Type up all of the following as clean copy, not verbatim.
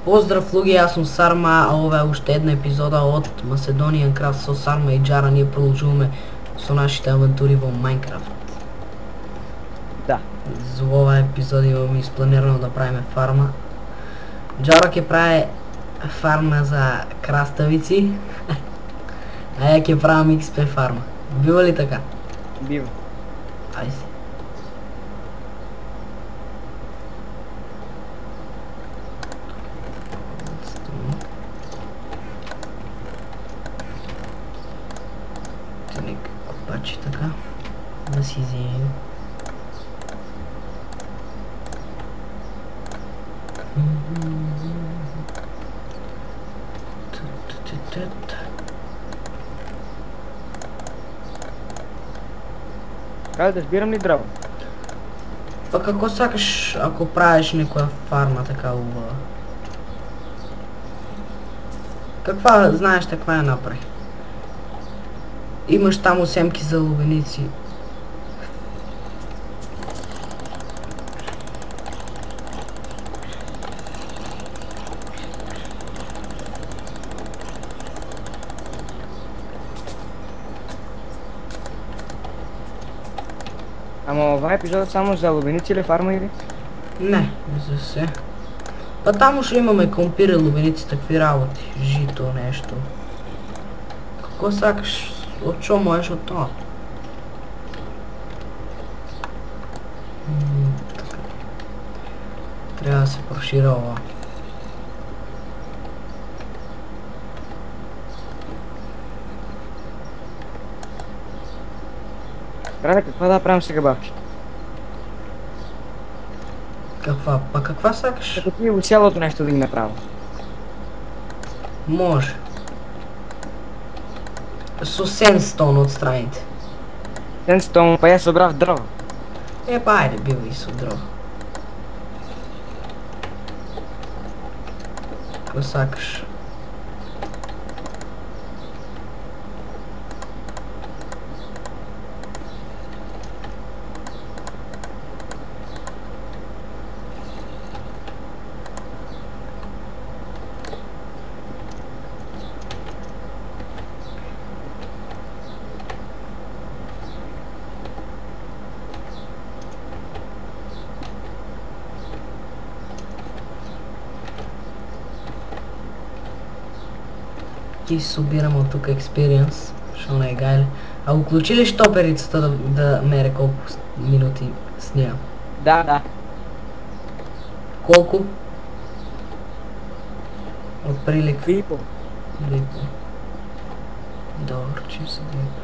Поздрав, Луги, аз съм Сарма, а ова е още една епизода от Macedonian Craft со Сарма и Джара. Ние продължуваме со нашите авантури во Майнкрафт. Да. За ова епизод имаме изпланирано да правиме фарма. Джара ќе прави фарма за краставици, а ја ќе правам XP фарма. Бива ли така? Бива. Ајде. Копачи така, да си вземем. Трябва да збирам ли дърво? Па како сакаш, ако правиш некоја фарма така убава? Каква, знаеш каква ја направи? Имаш таму семки за лубеници. Ама ова епизод само за лубеници или фарма или? Не, за се. Па таму ще имаме компири, лубеници, такви работи. Жито, нещо. Како сакаш, од чо можеш од тоа? Треба да се прошира ова. Трябва какво да правим сега, бабки? Каква? Па каква сакаш? Като ти цялото нещо да ги направя. Може. Со сенстон од страните. Сенстон, па ја собрав дрво. Па ајде, бива и со дрво. Како сакаш. Ти си собирам от тук експириенс, шо не е гајле. А уклучи ли штоперицата да мере колко минути снимам? Да. Колко? Отприлик. Випо. Липо. Добро, чим се липо.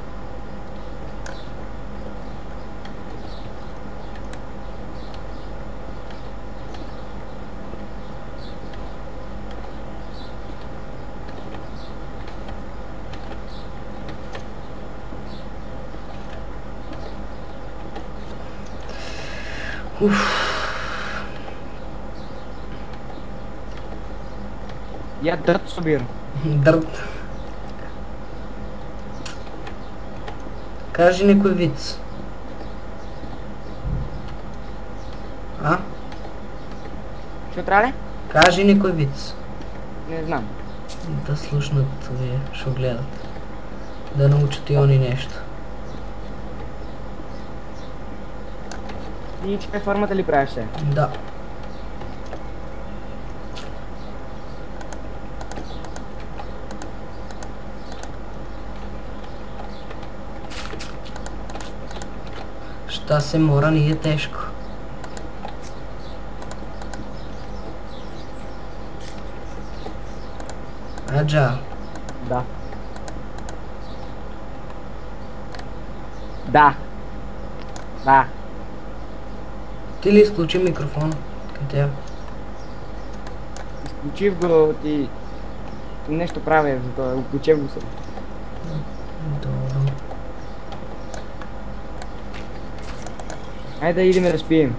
Я дърт собирам. Дърт. Кажи некој виц. А? Що трябва ли? Кажи некој виц. Не знам. Да слушнат овие шо гледат. Да научат и они нешто. Ти XP формата ли правиш се? Да. Шта се мора, nije тешко. Аджа. Да. Да. Да. Ти ли изключи микрофон? Къде? Изключив го ти... Нещо правя за това, включив го се. Добро. Айде да идем да спием.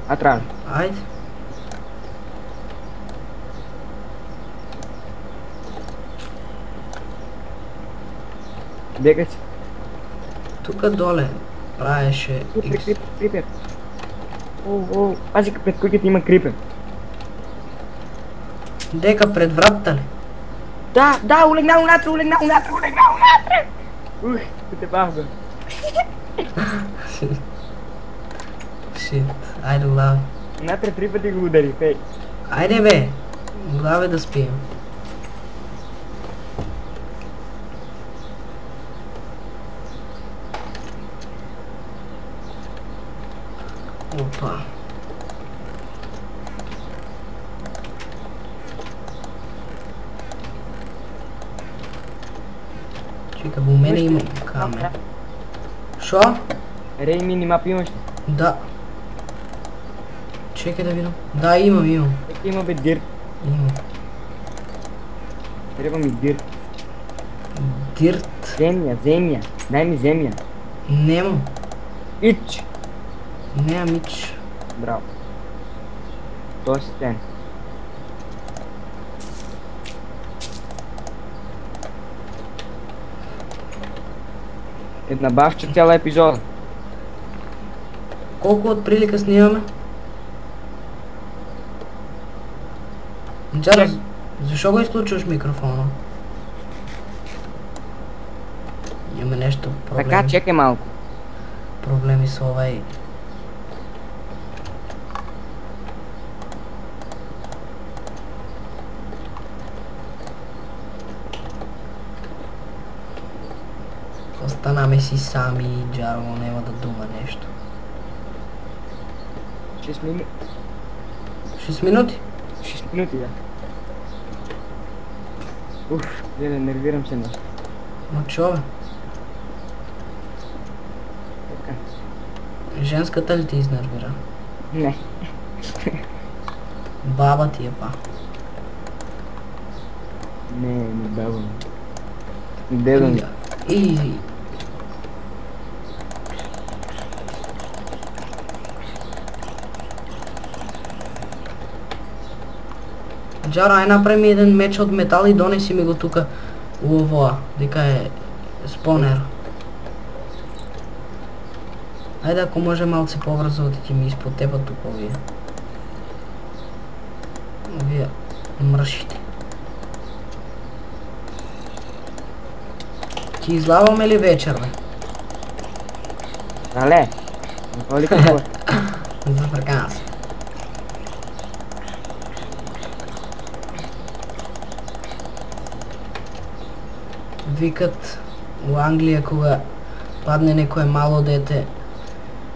А трябва. Айде. Бегай си. Тука доле правеше X. Крипер. Пази, пред кугите има крипер. Дека пред вратата ли? Да, улегнал унатре. Ух, те бах бе. Shit, айде глави. Унатре 3 пъти го удари, хей. Айде бе, глави да спием. Опа. Чека, у мене има камера. Шо? Рей минимап имаш ли? Да. Чекай да видам. Да, имам. Има бе дирт. Имам. Трябва ми дирт. Дирт? Земя. Дай ми земя. Нямам. Ич. Нямам ич. Браво. Той си тен. Една бавча цяла епизода. Колко от прилика снимаме? Джара, защо го изключваш микрофона? Имаме нещо проблеми. Така, чекай малко. Проблеми с ovaj. Останаме си сами и Джаро няма да дума нещо. 6 минути. 6 минути? 6 минути, да. Уф, гледай, нервирам се нещо. Но чо бе? Така. Женската ли ти изнервира? Не. Баба ти е па. Не баба ми. Деда ми. И... Джаро, ай направи ми един меч от метал и донеси ми го тука у овоа, дека е спонер. Айде, ако може малце по-бързо да ми изпод теба тук овие. Овие мръшите. Ти излаваме ли вечер, бе? Але! Не ли какво? Забъркана се. Викат у Англия, кога падне некое мало дете,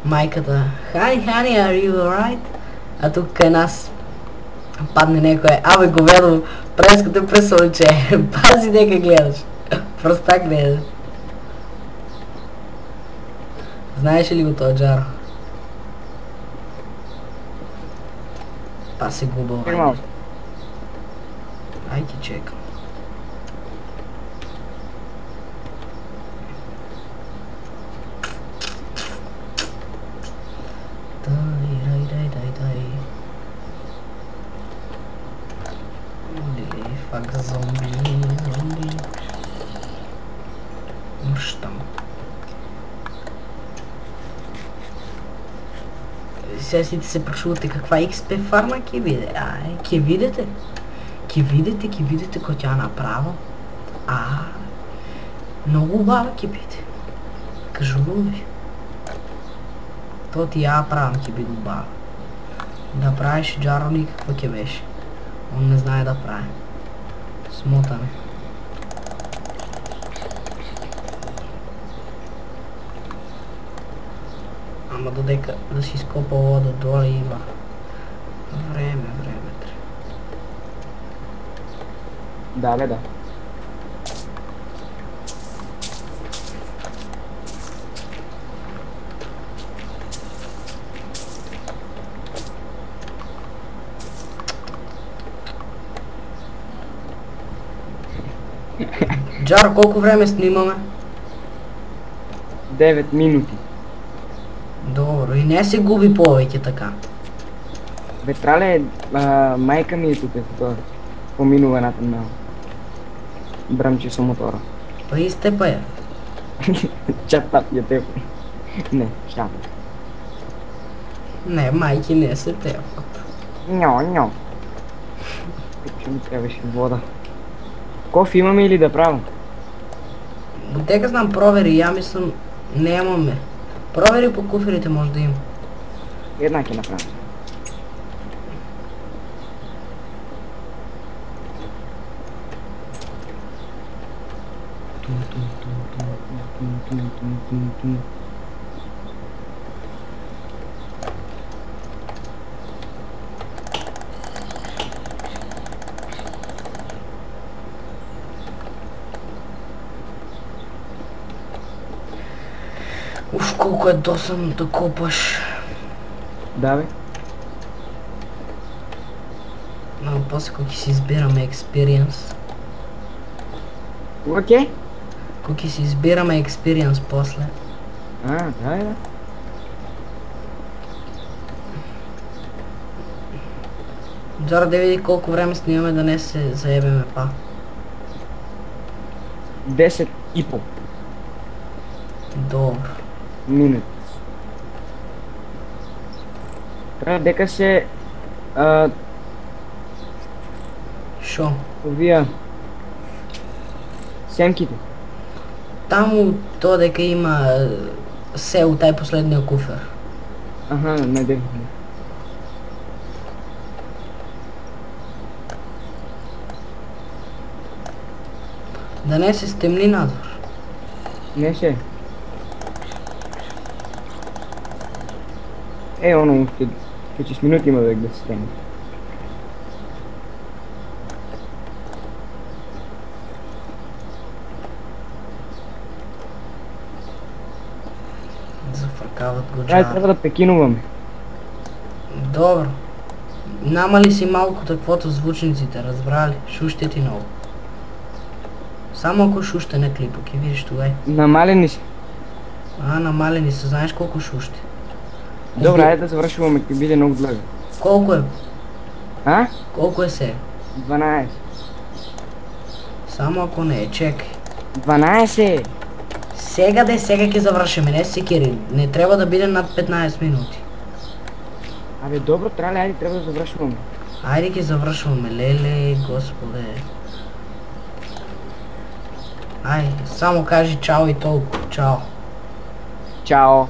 майката "Honey, are you alright?" А тук кај нас падне некое "Абе, говедо, прескате пресолче, пази дека гледаш." Проста гледаш. Знаеш ли го това, Джаро? Па се губал. Ай ти чекам. Фак зомби. Мъщам. Сега си се прашувате каква XP фарма ке виде. Ке видите? Ке видите ко тя направо. Много баба ке биде. Кажу ви. То ти я правам ке биде баба. Да правиш Джаро никаква ке беше. Он не знае да прави. Смотане. Ама додека да си изкопа вода долу има време. Да, бе, да. Джаро, колко време снимаме? 9 минути. Добро, и не се губи повече така. Ветрале, майка ми е тук, поминува едната на брамче со мотора. Па исте па е. Чат тап я теб. Не, шам. Не, майки не се тепат. Ньо. Че ми трябваше вода. Кофе имаме или да правим? Дека знам провери, ја мислам немаме. Провери по куферите може да има. Една ќе направим. Уф, колко е досадно да копаш. Да, бе. Но после кога си избираме експириенс. Окей? Кога си избираме експириенс после. Да, бе. Зара да види колко време снимаме да не се заебеме па. 10 и пол Добро. минути. Трябва дека се Шо? овија семките. Таму то дека има се у тај последниот куфер. Аха, најдев. Да не се стемни надвор. Не се. Оно, ќе 6 минути има век да се стемни. Зафркават го Трябва джара. да пекинуваме. Добро. Намали си малко таквото звучниците, разбрали? Шуште ти много. Само ако шуште на клипа, ке видиш тогава. Намалени си. Намалени са, знаеш колко шуште. Добре, ајде да завршуваме, ќе биде много длага. Колко е? А? Колко е сега? 12. Само ако не е, чекай. 12! Сега ќе завршиме, не се кири. Не трябва да биде над 15 минути. Абе, добро, ајде, треба да завршуваме. Айде ќе завршваме, леле, господе. Ай, само кажи чао и толку. Чао. Чао!